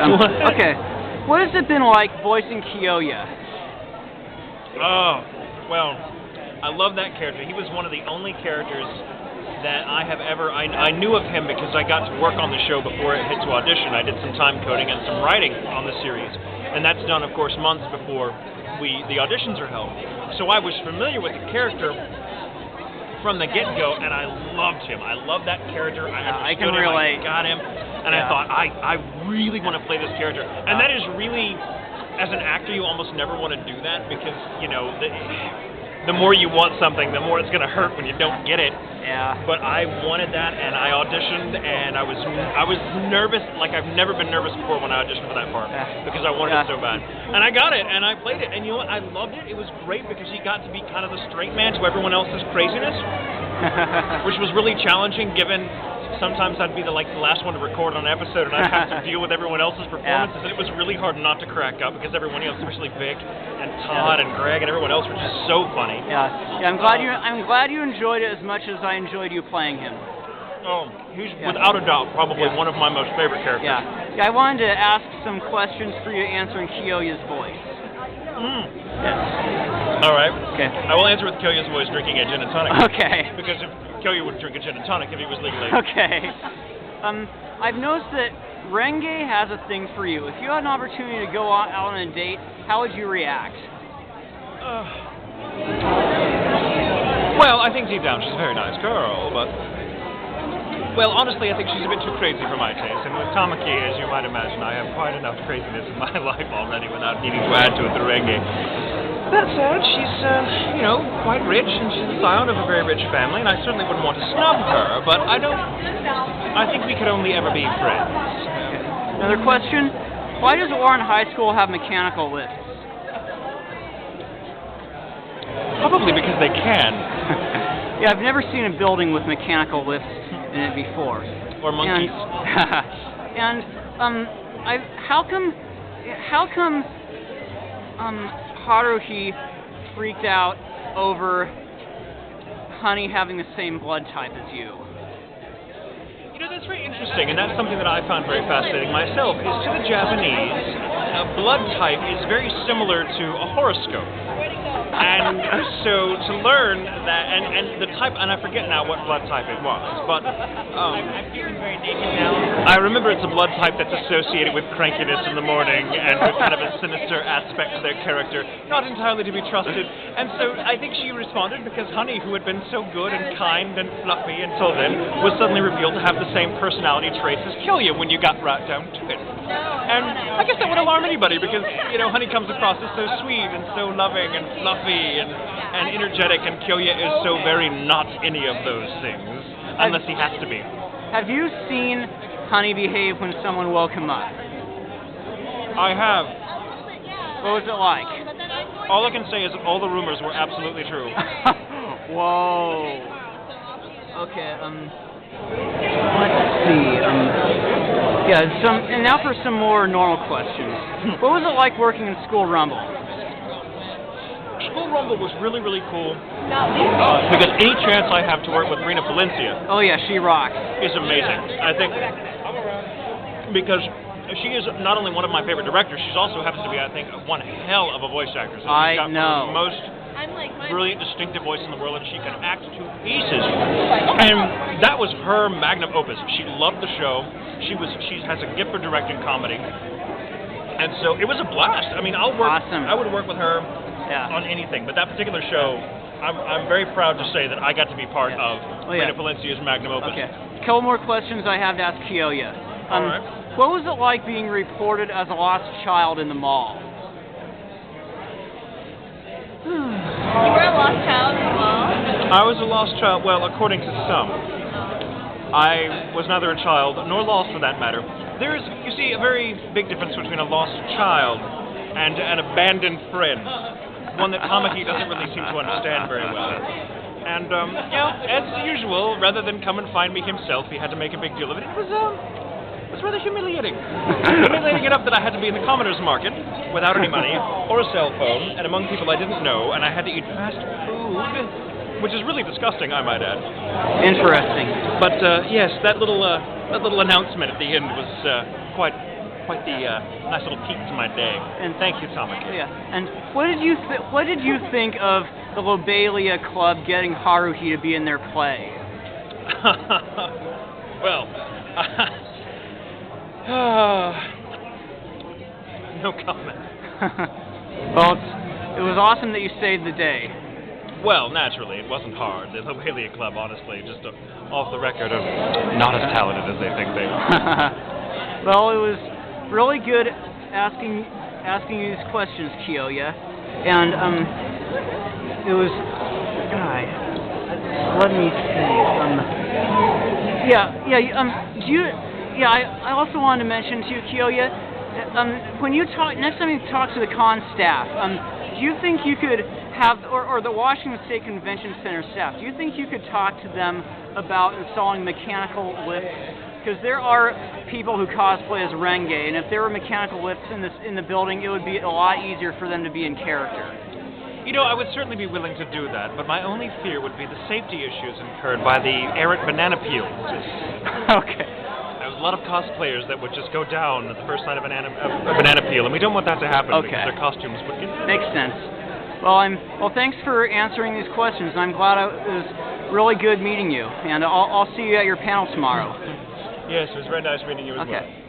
Okay. What has it been like voicing Kyoya? Oh, well, I love that character. He was one of the only characters that I have ever... I knew of him because I got to work on the show before it hit to audition. I did some time coding and some writing on the series. And that's done, of course, months before the auditions are held. So I was familiar with the character from the get-go, and I loved him. I loved that character. I can relate. I got him, and I thought, I really want to play this character. And that is really, as an actor, you almost never want to do that because, you know, the more you want something, the more it's going to hurt when you don't get it. Yeah. But I wanted that, and I auditioned, and I was nervous, like I've never been nervous before when I auditioned for that part, because I wanted it so bad. And I got it, and I played it, and you know what? I loved it. It was great because he got to be kind of the straight man to everyone else's craziness, which was really challenging given sometimes I'd be the last one to record on an episode, and I'd have to deal with everyone else's performances, and it was really hard not to crack up because everyone else, especially Vic and Todd and Greg and everyone else, were just so funny. Yeah. I'm glad you enjoyed it as much as I enjoyed you playing him. Oh, he's without a doubt probably one of my most favorite characters. Yeah. I wanted to ask some questions for you to answer in Kyoya's voice. Yes. All right. Okay. I will answer with Kyoya's voice drinking a gin and tonic. Okay. Because if Kyoya would drink a gin and tonic if he was legally. Okay. I've noticed that Renge has a thing for you. If you had an opportunity to go out on a date, how would you react? Well, I think deep down she's a very nice girl, but... Well, honestly, I think she's a bit too crazy for my taste, and with Tamaki, as you might imagine, I have quite enough craziness in my life already without needing to add to it the Renge. That said, she's, quite rich, and she's the scion of a very rich family, and I certainly wouldn't want to snub her, but I think we could only ever be friends. Another question, why does Warren High School have mechanical lifts? Probably because they can. Yeah, I've never seen a building with mechanical lifts in it before. Or monkeys. And how come Haruhi freaked out over Honey having the same blood type as you? You know, that's very interesting, and that's something that I found very fascinating myself, is to the Japanese, a blood type is very similar to a horoscope. And so to learn that, and the type, and I forget now what blood type it was, but I'm feeling very naked now. I remember it's a blood type that's associated with crankiness in the morning and with kind of a sinister aspect to their character, not entirely to be trusted. And so I think she responded because Honey, who had been so good and kind and fluffy until then, was suddenly revealed to have the same personality traits as Kyoya when you got right down to it. And I guess that would alarm anybody because, Honey comes across as so sweet and so loving and fluffy and energetic, and Kyoya is so very not any of those things, unless he has to be. Have you seen Honey behave when someone woke him up? I have. What was it like? All I can say is that all the rumors were absolutely true. Whoa. Okay, let's see, and now for some more normal questions. What was it like working in School Rumble? School Rumble was really, really cool because any chance I have to work with Rena Valencia she rocks. Is amazing. I think because she is not only one of my favorite directors, she also happens to be, I think, one hell of a voice actress. I got know. The most brilliant, distinctive voice in the world, and she can act to pieces. And that was her magnum opus. She loved the show. She has a gift for directing comedy. And so it was a blast. I mean, Awesome. I would work with her on anything, but that particular show, I'm very proud to say that I got to be part of Rena Valencia's magnum opus. Okay. A couple more questions I have to ask Kyoya. All right. What was it like being reported as a lost child in the mall? You were a lost child as well? I was a lost child, well, according to some. I was neither a child nor lost for that matter. There is, you see, a very big difference between a lost child and an abandoned friend. One that Tamaki doesn't really seem to understand very well. And, as usual, rather than come and find me himself, he had to make a big deal of it. It was rather humiliating. Humiliating enough that I had to be in the commoner's market without any money or a cell phone and among people I didn't know, and I had to eat fast food, which is really disgusting, I might add. Interesting. But yes, that little announcement at the end was quite quite the nice little peek to my day. And thank you, Tamaki. Yeah. And what did you think of the Lobelia Club getting Haruhi to be in their play? Well, no comment. Well, it was awesome that you saved the day. Well, naturally, it wasn't hard. The Lobelia Club, honestly, just off the record, are not as talented as they think they are. Well, it was really good asking you these questions, Kyoya, and it was. Let me see. I also wanted to mention to you, Kyoya, when you talk next time you talk to the con staff, do you think you could have, or the Washington State Convention Center staff, do you think you could talk to them about installing mechanical lifts? Because there are people who cosplay as Renge, and if there were mechanical lifts in the building, it would be a lot easier for them to be in character. You know, I would certainly be willing to do that, but my only fear would be the safety issues incurred by the errant banana peels. Okay. There's a lot of cosplayers that would just go down at the first sign of a banana peel, and we don't want that to happen because their costumes would get... Makes sense. Well, thanks for answering these questions, and I'm glad it was really good meeting you. And I'll see you at your panel tomorrow. Yes, it was very nice meeting you as well. Okay.